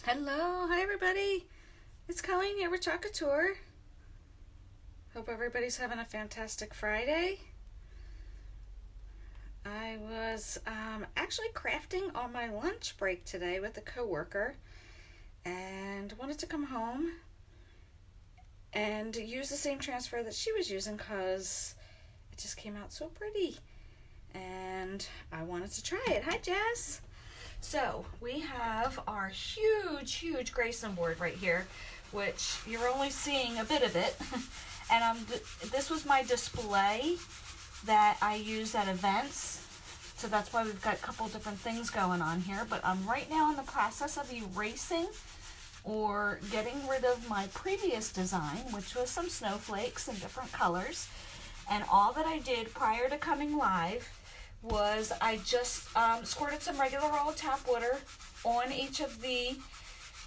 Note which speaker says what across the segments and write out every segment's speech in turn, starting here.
Speaker 1: Hello, hi everybody. It's Colleen here with Chalk Couture. Hope everybody's having a fantastic Friday. I was actually crafting on my lunch break today with a coworker and wanted to come home and use the same transfer that she was using because it just came out so pretty and I wanted to try it. Hi Jess. So we have our huge Grayson board right here, which you're only seeing a bit of it. And this was my display that I use at events. So that's why we've got a couple different things going on here. But I'm right now in the process of erasing or getting rid of my previous design, which was some snowflakes in different colors. And all that I did prior to coming live was I just squirted some regular old tap water on each of the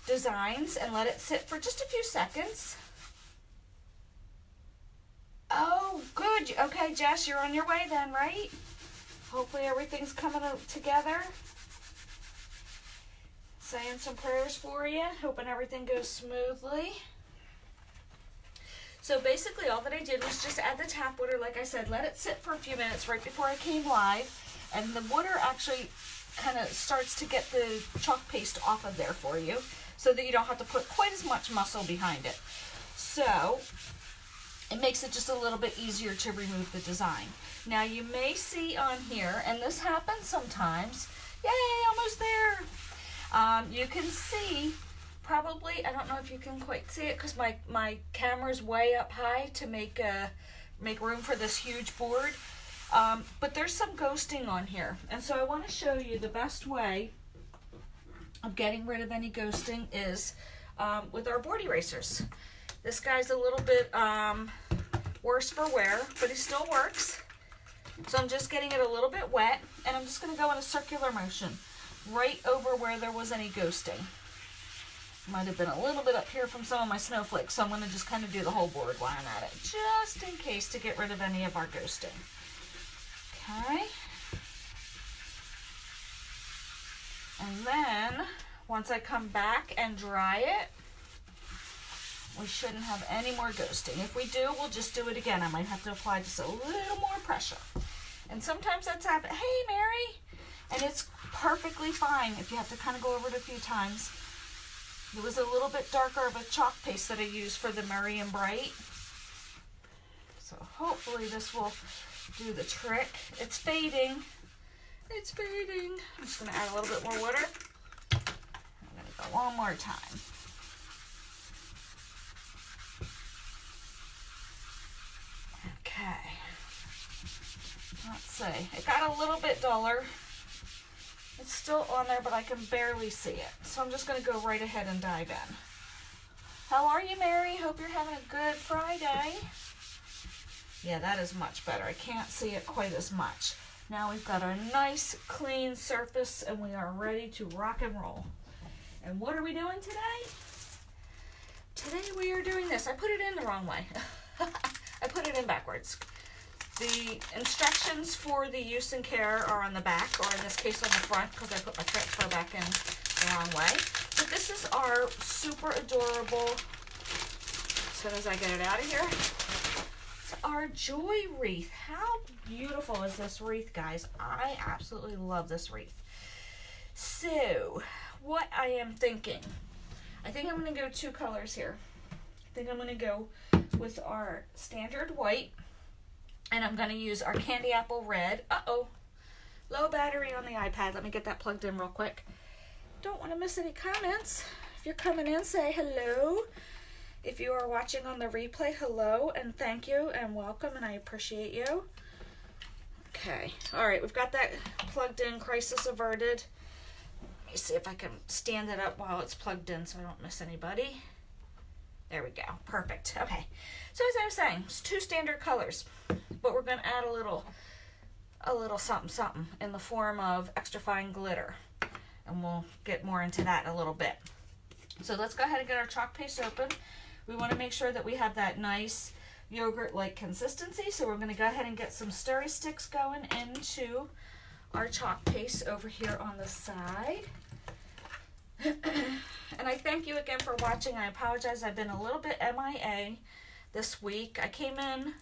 Speaker 1: designs and let it sit for just a few seconds. Oh, good. Okay, Jess, you're on your way then, right? Hopefully everything's coming together. Saying some prayers for you, hoping everything goes smoothly. So basically all that I did was just add the tap water, like I said, let it sit for a few minutes right before I came live, and the water actually kind of starts to get the chalk paste off of there for you so that you don't have to put quite as much muscle behind it. So it makes it just a little bit easier to remove the design. Now you may see on here, and this happens sometimes, yay, almost there. You can see probably, I don't know if you can quite see it because my camera's way up high to make room for this huge board. But there's some ghosting on here. And so I want to show you the best way of getting rid of any ghosting is with our board erasers. This guy's a little bit worse for wear, but he still works. So I'm just getting it a little bit wet, and I'm just going to go in a circular motion right over where there was any ghosting. Might have been a little bit up here from some of my snowflakes, so I'm going to just kind of do the whole board while I'm at it, just in case to get rid of any of our ghosting. Okay. And then, once I come back and dry it, we shouldn't have any more ghosting. If we do, we'll just do it again. I might have to apply just a little more pressure. And sometimes that's happened. Hey, Mary! And it's perfectly fine if you have to kind of go over it a few times. It was a little bit darker of a chalk paste that I used for the Murray and Bright. So hopefully this will do the trick. It's fading. It's fading. I'm just going to add a little bit more water. I'm going to go one more time. Okay. Let's see. It got a little bit duller. It's still on there, but I can barely see it. So I'm just going to go right ahead and dive in. How are you, Mary? Hope you're having a good Friday. Yeah, that is much better. I can't see it quite as much. Now we've got our nice, clean surface, and we are ready to rock and roll. And what are we doing today? Today we are doing this. I put it in the wrong way. I put it in backwards. The instructions for the use and care are on the back, or in this case on the front, because I put my transfer back in the wrong way. But this is our super adorable, as soon as I get it out of here, it's our Joy Wreath. How beautiful is this wreath, guys? I absolutely love this wreath. So, what I am thinking, I think I'm going to go two colors here. I think I'm going to go with our standard white, and I'm going to use our candy apple red. Uh-oh, low battery on the iPad. Let me get that plugged in real quick. Don't want to miss any comments. If you're coming in, say hello. If you are watching on the replay, hello and thank you and welcome, and I appreciate you. Okay, all right, we've got that plugged in, crisis averted. Let me see if I can stand it up while it's plugged in so I don't miss anybody. There we go, perfect. Okay, so as I was saying, it's two standard colors, but we're going to add a little something in the form of extra fine glitter, and we'll get more into that in a little bit. So let's go ahead and get our chalk paste open. We want to make sure that we have that nice yogurt-like consistency, so we're going to go ahead and get some stirry sticks going into our chalk paste over here on the side. And I thank you again for watching. I apologize, I've been a little bit MIA this week. I came in,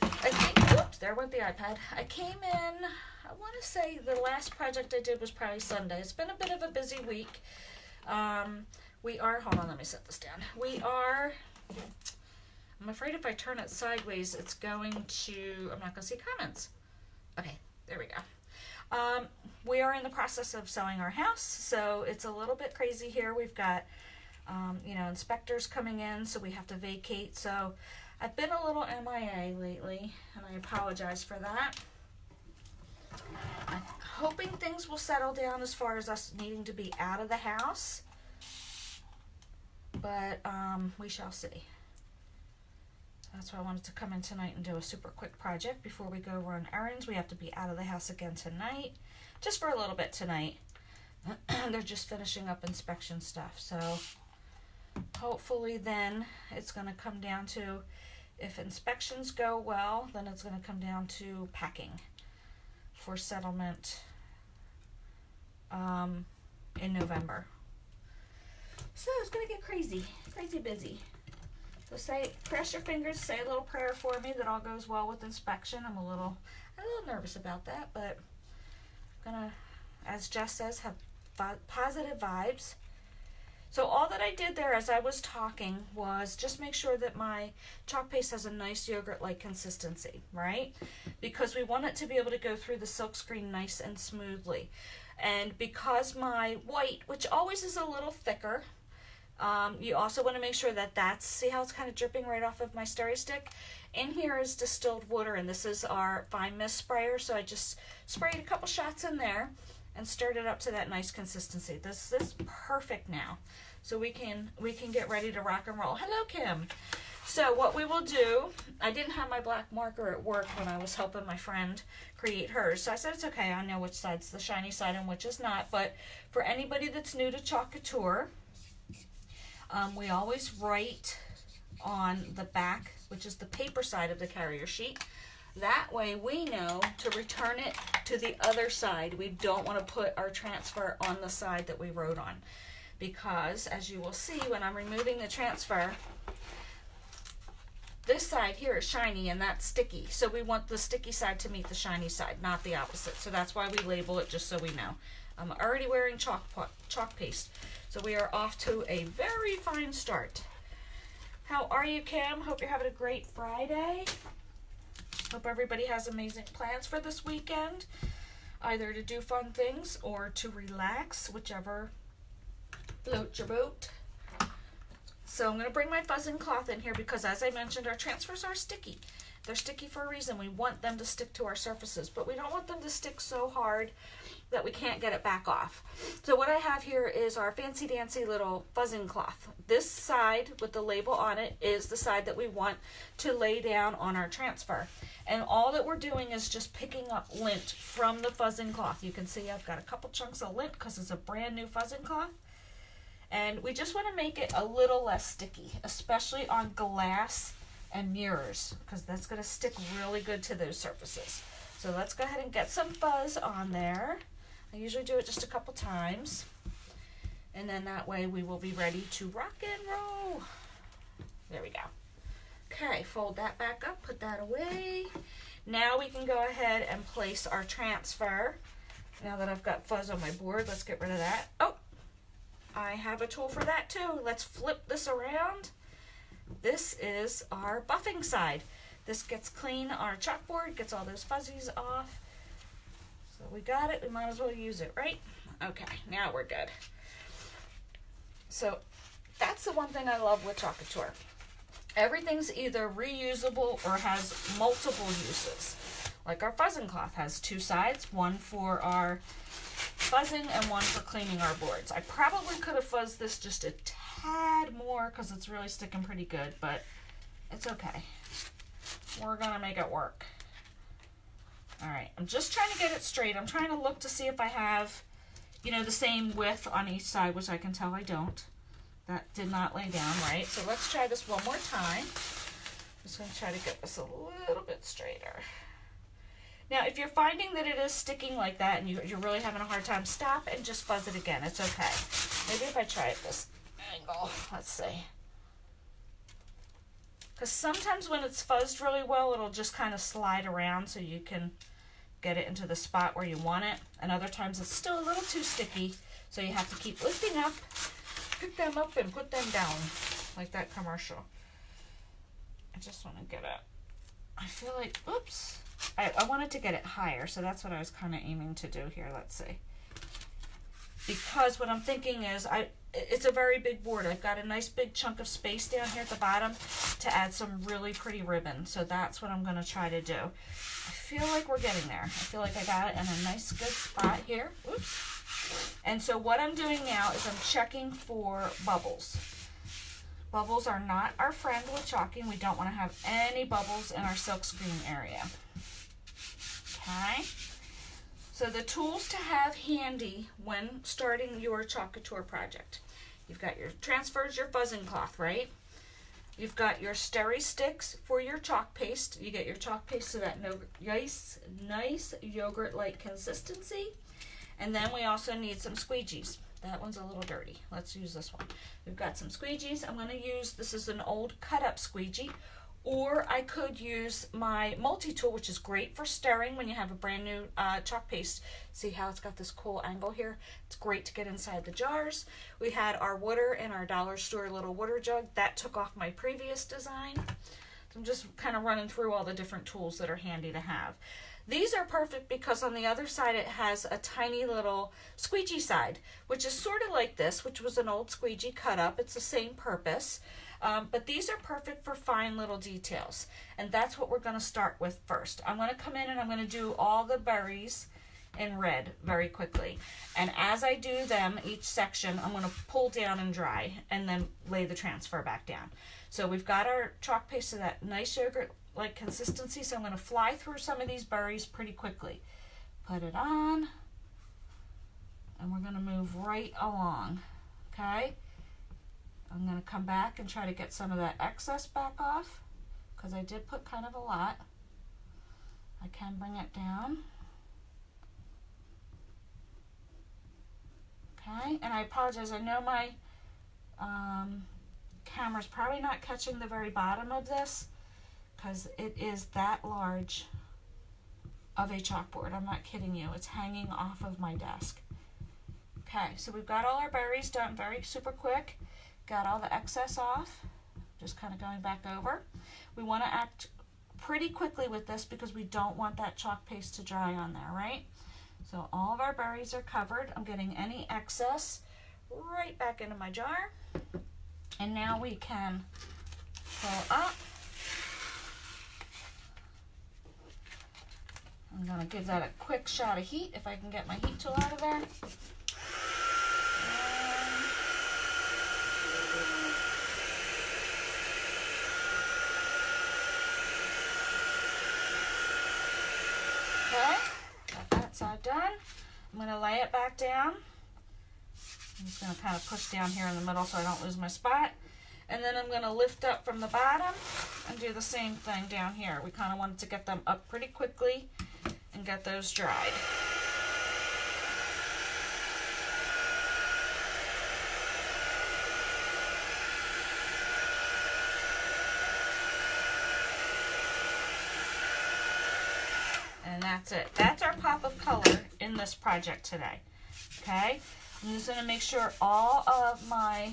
Speaker 1: I think, oops, there went the iPad. I came in, I want to say the last project I did was probably Sunday. It's been a bit of a busy week. We are, hold on, let me set this down. I'm afraid if I turn it sideways, it's going to, I'm not going to see comments. Okay, there we go. We are in the process of selling our house, so it's a little bit crazy here. We've got, inspectors coming in, so we have to vacate. So I've been a little MIA lately, and I apologize for that. I'm hoping things will settle down as far as us needing to be out of the house, but we shall see. That's why I wanted to come in tonight and do a super quick project before we go run errands. We have to be out of the house again tonight, just for a little bit tonight. They're just finishing up inspection stuff, so hopefully then it's going to come down to, if inspections go well, then it's going to come down to packing for settlement in November. So it's going to get crazy busy. So cross your fingers, say a little prayer for me that all goes well with inspection. I'm a little nervous about that, but I'm gonna, as Jess says, have positive vibes. So all that I did there as I was talking was just make sure that my chalk paste has a nice yogurt-like consistency, right? Because we want it to be able to go through the silk screen nice and smoothly. And because my white, which always is a little thicker, you also want to make sure that see how it's kind of dripping right off of my stirry stick? In here is distilled water, and this is our fine mist sprayer, so I just sprayed a couple shots in there and stirred it up to that nice consistency. This is perfect now. So we can get ready to rock and roll. Hello, Kim. So what we will do, I didn't have my black marker at work when I was helping my friend create hers. So I said, it's okay, I know which side's the shiny side and which is not. But for anybody that's new to Chalk Couture, we always write on the back, which is the paper side of the carrier sheet. That way we know to return it to the other side. We don't want to put our transfer on the side that we wrote on, because as you will see when I'm removing the transfer, this side here is shiny and that's sticky. So we want the sticky side to meet the shiny side, not the opposite. So that's why we label it, just so we know. I'm already wearing chalk paste. So we are off to a very fine start. How are you, Kim? Hope you're having a great Friday. Hope everybody has amazing plans for this weekend, either to do fun things or to relax, whichever floats your boat. So I'm going to bring my fuzzing cloth in here because, as I mentioned, our transfers are sticky. They're sticky for a reason. We want them to stick to our surfaces, but we don't want them to stick so hard that we can't get it back off. So what I have here is our fancy dancy little fuzzing cloth. This side with the label on it is the side that we want to lay down on our transfer. And all that we're doing is just picking up lint from the fuzzing cloth. You can see I've got a couple chunks of lint because it's a brand new fuzzing cloth. And we just want to make it a little less sticky, especially on glass and mirrors, because that's going to stick really good to those surfaces. So let's go ahead and get some fuzz on there. I usually do it just a couple times, and then that way we will be ready to rock and roll. There we go. Okay, fold that back up, put that away. Now we can go ahead and place our transfer. Now that I've got fuzz on my board, let's get rid of that. Oh, I have a tool for that too. Let's flip this around. This is our buffing side. This gets clean our chalkboard, gets all those fuzzies off. So we got it, we might as well use it, right? Okay, now we're good. So that's the one thing I love with Chalk Couture. Everything's either reusable or has multiple uses. Like our fuzzing cloth has two sides, one for our fuzzing and one for cleaning our boards. I probably could have fuzzed this just a tad more because it's really sticking pretty good, but it's okay. We're gonna make it work. All right, I'm just trying to get it straight. I'm trying to look to see if I have, the same width on each side, which I can tell I don't. That did not lay down right. So let's try this one more time. I'm just gonna try to get this a little bit straighter. Now, if you're finding that it is sticking like that and you're really having a hard time, stop and just fuzz it again. It's okay. Maybe if I try it this. angle. Let's see. Because sometimes when it's fuzzed really well, it'll just kind of slide around so you can get it into the spot where you want it. And other times it's still a little too sticky, so you have to keep lifting up, pick them up and put them down, like that commercial. I just want to get it. I feel like, oops. I wanted to get it higher, so that's what I was kind of aiming to do here. Let's see. Because what I'm thinking is, it's a very big board. I've got a nice big chunk of space down here at the bottom to add some really pretty ribbon. So that's what I'm going to try to do. I feel like we're getting there. I feel like I got it in a nice good spot here. Oops. And so what I'm doing now is I'm checking for bubbles. Bubbles are not our friend with chalking. We don't want to have any bubbles in our silkscreen area. Okay. So the tools to have handy when starting your Chalk Couture project. You've got your transfers, your fuzzing cloth, right? You've got your steri sticks for your chalk paste. You get your chalk paste to that nice yogurt-like consistency. And then we also need some squeegees. That one's a little dirty. Let's use this one. We've got some squeegees. I'm going to use, this is an old cut-up squeegee. Or I could use my multi-tool, which is great for stirring when you have a brand new chalk paste. See how it's got this cool angle here? It's great to get inside the jars. We had our water in our dollar store little water jug. That took off my previous design. So I'm just kind of running through all the different tools that are handy to have. These are perfect because on the other side it has a tiny little squeegee side, which is sort of like this, which was an old squeegee cut up. It's the same purpose. But these are perfect for fine little details. And that's what we're going to start with first. I'm going to come in and I'm going to do all the berries in red very quickly. And as I do them, each section, I'm going to pull down and dry and then lay the transfer back down. So we've got our chalk paste to that nice yogurt-like consistency. So I'm going to fly through some of these berries pretty quickly. Put it on. And we're going to move right along. Okay? I'm going to come back and try to get some of that excess back off because I did put kind of a lot. I can bring it down. Okay, and I apologize. I know my camera's probably not catching the very bottom of this because it is that large of a chalkboard. I'm not kidding you. It's hanging off of my desk. Okay, so we've got all our berries done very super quick. Got all the excess off, just kind of going back over. We want to act pretty quickly with this because we don't want that chalk paste to dry on there, right? So all of our berries are covered. I'm getting any excess right back into my jar. And now we can pull up. I'm going to give that a quick shot of heat if I can get my heat tool out of there. Okay, got that side done. I'm going to lay it back down. I'm just going to kind of push down here in the middle so I don't lose my spot. And then I'm going to lift up from the bottom and do the same thing down here. We kind of wanted to get them up pretty quickly and get those dried. And that's it. That's our pop of color in this project today. Okay, I'm just going to make sure all of my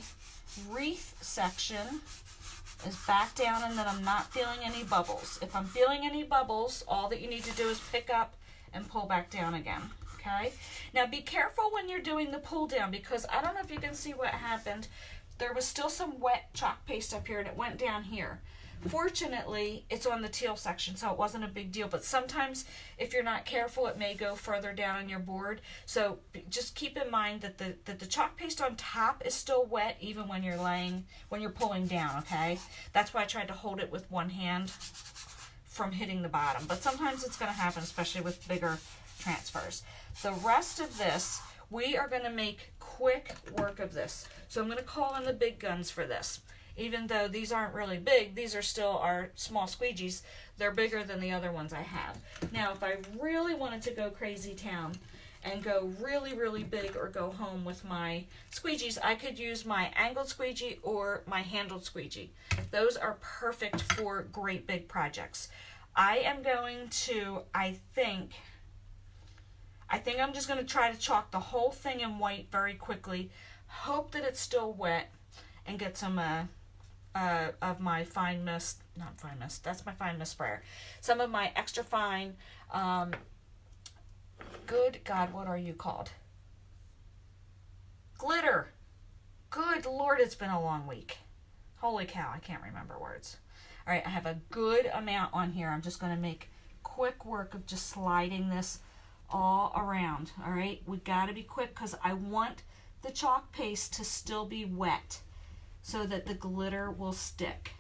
Speaker 1: wreath section is back down and that I'm not feeling any bubbles. If I'm feeling any bubbles, all that you need to do is pick up and pull back down again. Okay, now be careful when you're doing the pull down because I don't know if you can see what happened. There was still some wet chalk paste up here and it went down here. Fortunately, it's on the teal section, so it wasn't a big deal. But sometimes, if you're not careful, it may go further down on your board. So just keep in mind that the chalk paste on top is still wet, even when you're pulling down. Okay, that's why I tried to hold it with one hand from hitting the bottom. But sometimes it's going to happen, especially with bigger transfers. The rest of this, we are going to make quick work of this. So I'm going to call in the big guns for this. Even though these aren't really big, these are still our small squeegees. They're bigger than the other ones I have. Now, if I really wanted to go crazy town and go really, really big or go home with my squeegees. I could use my angled squeegee or my handled squeegee. Those are perfect for great big projects. I am going to, I think I'm just going to try to chalk the whole thing in white very quickly. Hope that it's still wet, and get some of my fine mist, not fine mist, that's my fine mist sprayer. Some of my extra fine, good God, what are you called? Glitter. Good Lord, it's been a long week. Holy cow, I can't remember words. All right, I have a good amount on here. I'm just going to make quick work of just sliding this all around. All right, we got to be quick because I want the chalk paste to still be wet so that the glitter will stick.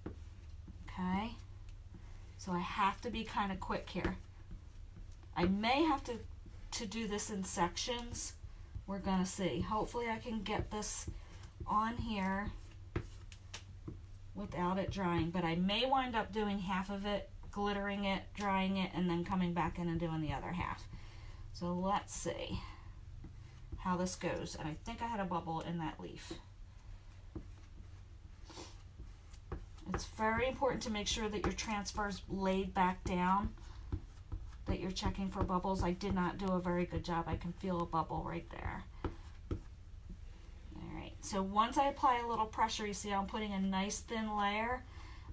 Speaker 1: Okay, so I have to be kind of quick here. I may have to do this in sections. We're gonna see. Hopefully I can get this on here without it drying, but I may wind up doing half of it, glittering it, drying it, and then coming back in and doing the other half. So let's see how this goes. And I think I had a bubble in that leaf. It's very important to make sure that your transfer's laid back down, that you're checking for bubbles. I did not do a very good job. I can feel a bubble right there. All right, so once I apply a little pressure, you see how I'm putting a nice thin layer.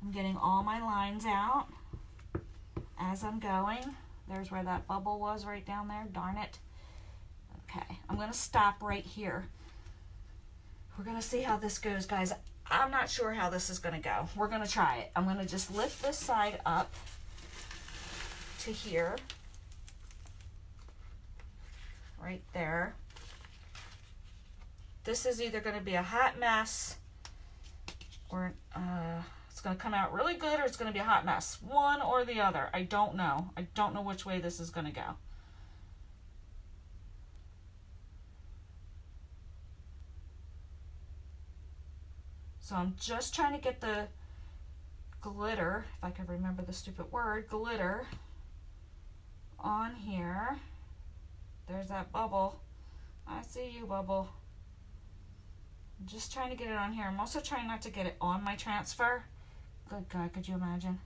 Speaker 1: I'm getting all my lines out as I'm going. There's where that bubble was right down there, darn it. Okay, I'm gonna stop right here. We're gonna see how this goes, guys. I'm not sure how this is gonna go. We're gonna try it. I'm gonna just lift this side up to here, right there. This is either gonna be a hot mess or it's gonna come out really good, or it's gonna be a hot mess. One or the other. I don't know. I don't know which way this is gonna go. So I'm just trying to get the glitter, if I can remember the stupid word, glitter, on here. There's that bubble. I see you, bubble. I'm just trying to get it on here. I'm also trying not to get it on my transfer. Good God, could you imagine?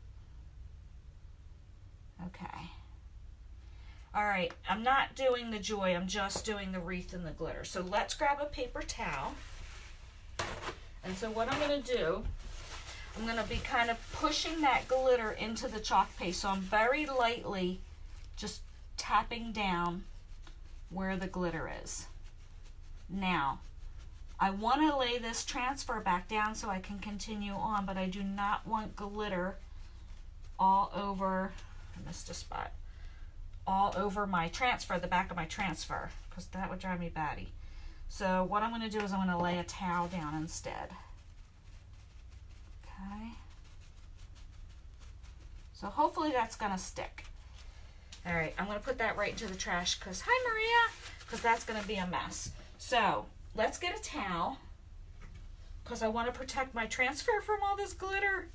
Speaker 1: Okay. All right, I'm not doing the Joy, I'm just doing the wreath and the glitter. So let's grab a paper towel. And so what I'm going to do, I'm going to be kind of pushing that glitter into the chalk paste. So I'm very lightly just tapping down where the glitter is. Now, I want to lay this transfer back down so I can continue on, but I do not want glitter all over, I missed a spot, all over my transfer, the back of my transfer, because that would drive me batty. So what I'm going to do is I'm going to lay a towel down instead. Okay. So hopefully that's going to stick. All right, I'm going to put that right into the trash because, hi Maria, because that's going to be a mess. So let's get a towel because I want to protect my transfer from all this glitter.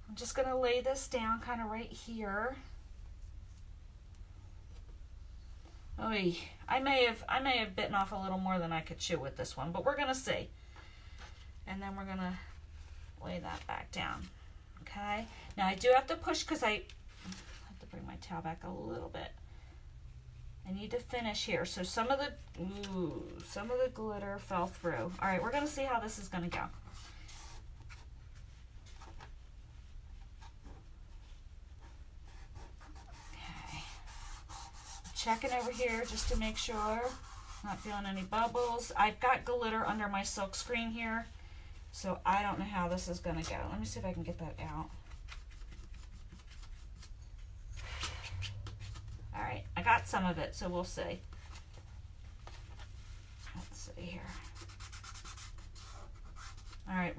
Speaker 1: I'm just going to lay this down kind of right here. Oy, I may have bitten off a little more than I could chew with this one, but we're gonna see. And then we're gonna lay that back down. Okay. Now I do have to push because I have to bring my towel back a little bit. I need to finish here. So some of the glitter fell through. All right, we're gonna see how this is gonna go. Checking over here just to make sure, not feeling any bubbles. I've got glitter under my silk screen here, so I don't know how this is gonna go. Let me see if I can get that out. All right, I got some of it, so we'll see. Let's see here. All right,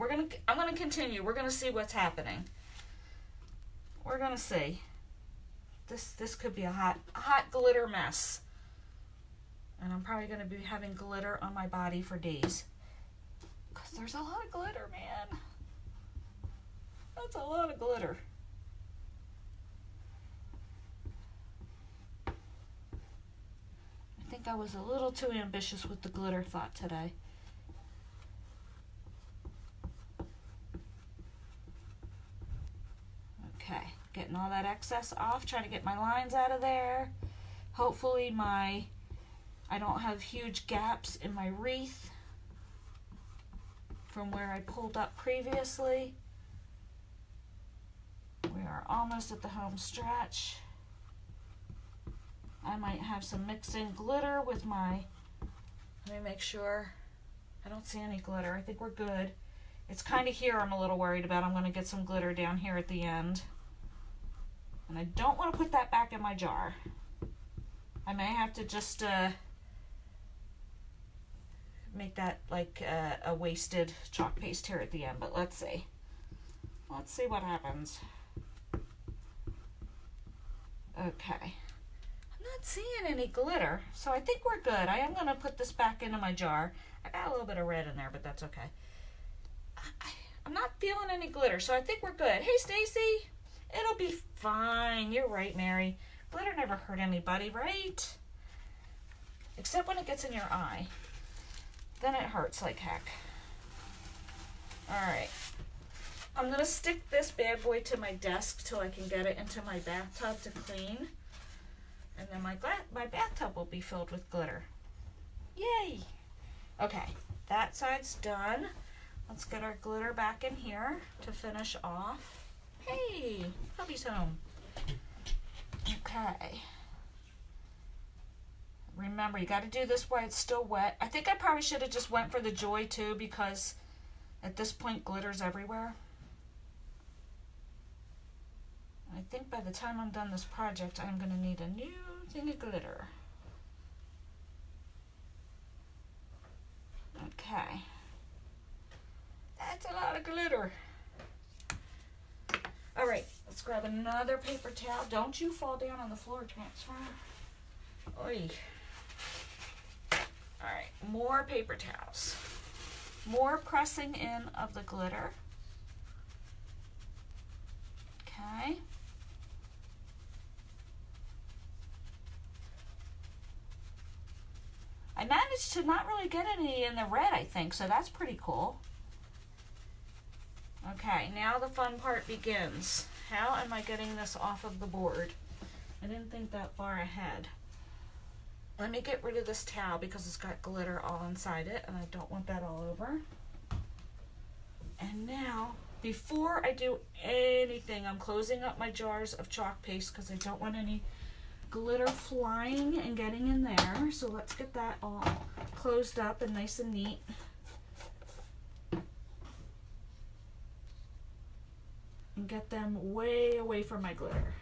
Speaker 1: I'm gonna continue. We're gonna see what's happening. We're gonna see. This could be a hot glitter mess. And I'm probably going to be having glitter on my body for days. Because there's a lot of glitter, man. That's a lot of glitter. think I was a little too ambitious with the glitter thought today. Okay, getting all that excess off, trying to get my lines out of there. Hopefully I don't have huge gaps in my wreath from where I pulled up previously. We are almost at the home stretch. I might have some mixed in glitter with my, let me make sure. I don't see any glitter. I think we're good. It's kind of here I'm a little worried about. I'm going to get some glitter down here at the end. And I don't want to put that back in my jar. I may have to just make that like a wasted chalk paste here at the end, but let's see. Let's see what happens. Okay. I'm not seeing any glitter, so I think we're good. I am going to put this back into my jar. I got a little bit of red in there, but that's okay. I'm not feeling any glitter, so I think we're good. Hey, Stacy. It'll be fine. You're right, Mary. Glitter never hurt anybody, right? Except when it gets in your eye. Then it hurts like heck. Alright. I'm going to stick this bad boy to my desk till I can get it into my bathtub to clean. And then my bathtub will be filled with glitter. Yay! Okay, that side's done. Let's get our glitter back in here to finish off. Hey, hubby's home. Okay. Remember, you got to do this while it's still wet. I think I probably should have just went for the Joy too, because at this point glitter's everywhere. I think by the time I'm done this project, I'm going to need a new thing of glitter. Okay. That's a lot of glitter. All right, let's grab another paper towel. Don't you fall down on the floor, Transfer. Oy. All right, more paper towels. More pressing in of the glitter. Okay. I managed to not really get any in the red, I think, so that's pretty cool. Okay, now the fun part begins. How am I getting this off of the board? I didn't think that far ahead. Let me get rid of this towel because it's got glitter all inside it and I don't want that all over. And now, before I do anything, I'm closing up my jars of chalk paste because I don't want any glitter flying and getting in there. So let's get that all closed up and nice and neat. And get them way away from my glitter.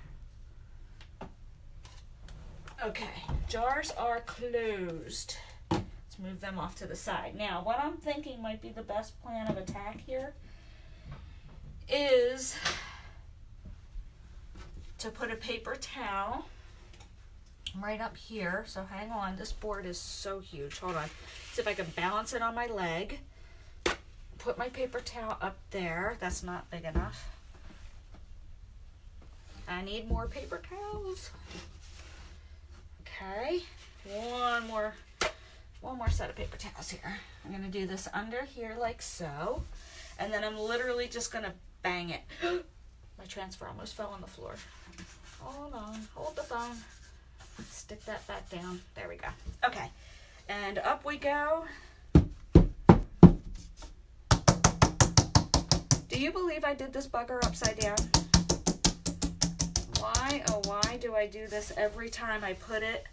Speaker 1: Okay, jars are closed. Let's move them off to the side. Now, what I'm thinking might be the best plan of attack here is to put a paper towel right up here. So hang on, this board is so huge. Hold on. See if I can balance it on my leg. Put my paper towel up there. That's not big enough. I need more paper towels. Okay, one more set of paper towels here. I'm gonna do this under here like so, and then I'm literally just gonna bang it. My transfer almost fell on the floor. Hold on, hold the phone. Stick that back down. There we go. Okay, and up we go. Do you believe I did this bugger upside down? Why, oh why do I do this every time I put it?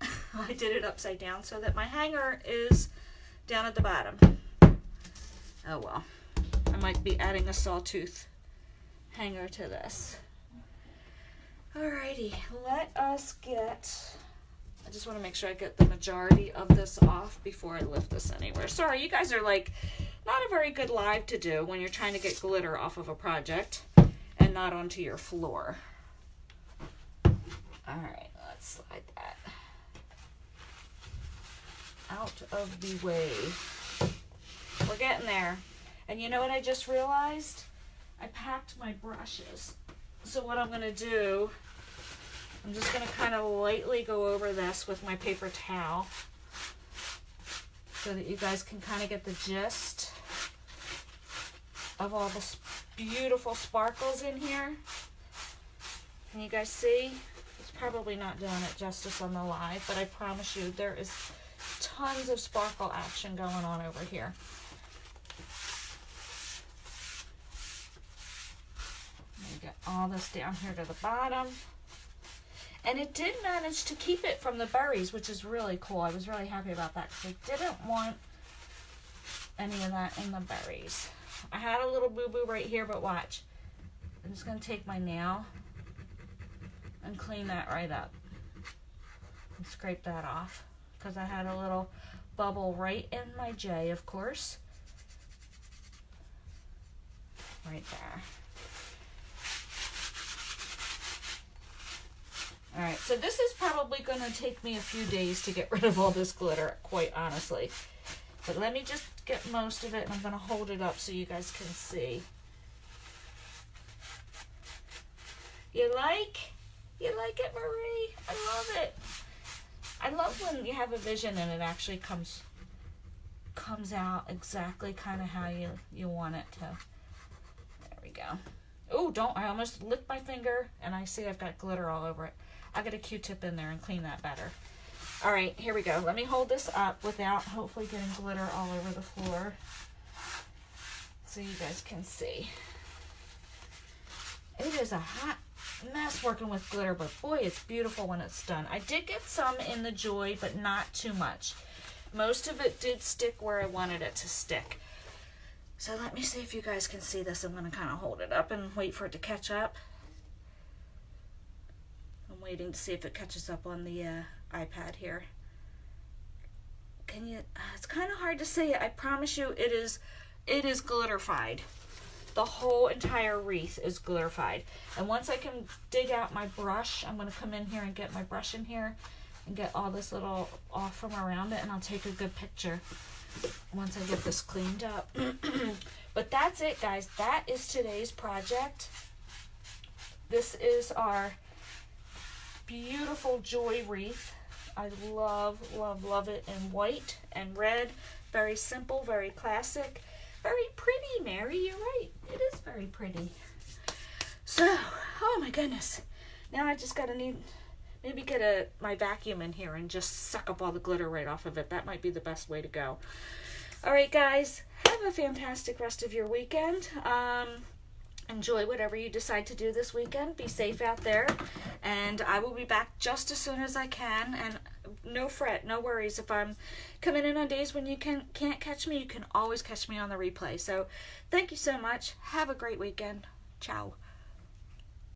Speaker 1: I did it upside down so that my hanger is down at the bottom. Oh well. I might be adding a sawtooth hanger to this. Alrighty, let us get, I just want to make sure I get the majority of this off before I lift this anywhere. Sorry, you guys are like not a very good live to do when you're trying to get glitter off of a project and not onto your floor. Alright, let's slide that out of the way. We're getting there. And you know what I just realized? I packed my brushes. So what I'm going to do I'm just going to kind of lightly go over this with my paper towel so that you guys can kind of get the gist of all the beautiful sparkles in here. Can you guys see? It's probably not doing it justice on the live, but I promise you there is tons of sparkle action going on over here. Let me get all this down here to the bottom. And it did manage to keep it from the berries, which is really cool. I was really happy about that because I didn't want any of that in the berries. I had a little boo-boo right here, but watch. I'm just going to take my nail and clean that right up. And scrape that off because I had a little bubble right in my J, of course. Right there. Alright, so this is probably going to take me a few days to get rid of all this glitter, quite honestly. But let me just get most of it, and I'm going to hold it up so you guys can see. You like it, Marie? I love it. I love when you have a vision and it actually comes out exactly kind of how you want it to. There we go. Oh, I almost licked my finger, and I see I've got glitter all over it. I'll get a Q-tip in there and clean that better. All right, here we go. Let me hold this up without hopefully getting glitter all over the floor so you guys can see. It is a hot mess working with glitter, but boy, it's beautiful when it's done. I did get some in the Joy, but not too much. Most of it did stick where I wanted it to stick. So let me see if you guys can see this. I'm going to kind of hold it up and wait for it to catch up. I'm waiting to see if it catches up on the iPad here. Can you? It's kind of hard to see it. I promise you, it is glitterified. The whole entire wreath is glitterified. And once I can dig out my brush, I'm going to come in here and get my brush in here and get all this little off from around it, and I'll take a good picture once I get this cleaned up. But that's it, guys. That is today's project. This is our beautiful Joy wreath. I love, love, love it in white and red. Very simple, very classic. Very pretty, Mary. You're right. It is very pretty. So, oh my goodness. Now I just gotta maybe get my vacuum in here and just suck up all the glitter right off of it. That might be the best way to go. All right, guys. Have a fantastic rest of your weekend. Enjoy whatever you decide to do this weekend. Be safe out there. And I will be back just as soon as I can. And no fret, no worries. If I'm coming in on days when you can't catch me, you can always catch me on the replay. So thank you so much. Have a great weekend. Ciao.